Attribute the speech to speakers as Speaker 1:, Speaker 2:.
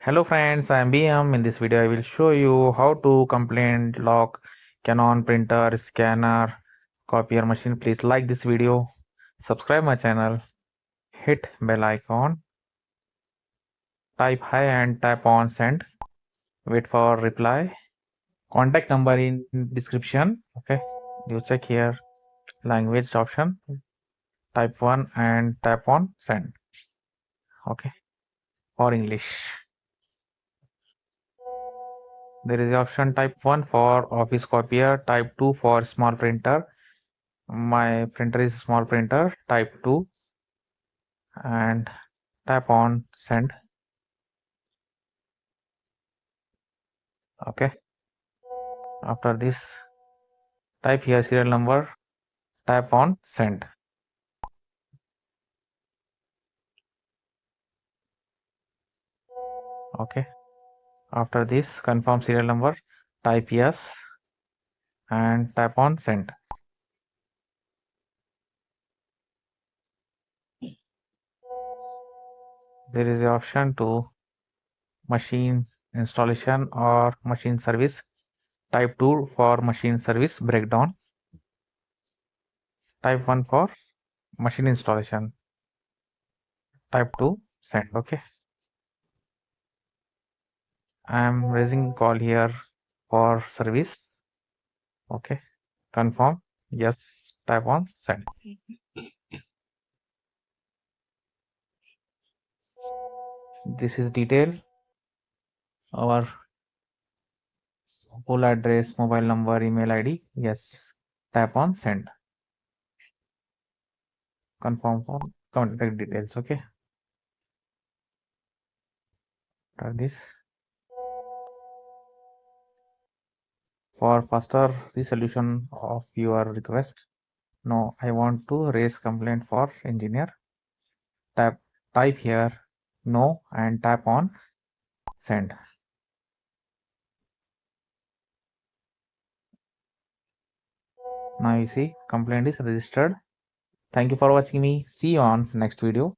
Speaker 1: Hello friends, I am BM. In this video, I will show you how to complaint log Canon printer, scanner, copier machine. Please like this video, subscribe my channel, hit bell icon, type hi and tap on send. Wait for reply. Contact number in description. Okay, you check here language option. Type 1 and tap on send. Okay, for English. There is option type 1 for office copier, type 2 for small printer. My printer is small printer type 2 and tap on send. Okay, after this type here serial number, tap on send. Okay, after this confirm serial number, type yes and tap on send. There is the option to machine installation or machine service. Type 2 for machine service breakdown. Type 1 for machine installation. Type 2 send. Okay, I am raising call here for service. Okay, confirm yes, tap on send. This is detail, our full address, mobile number, email ID. Yes, tap on send. Confirm for contact details. Okay, after this, for faster resolution of your request, no, I want to raise complaint for engineer. Type here no and tap on send. Now you see complaint is registered. Thank you for watching me. See you on next video.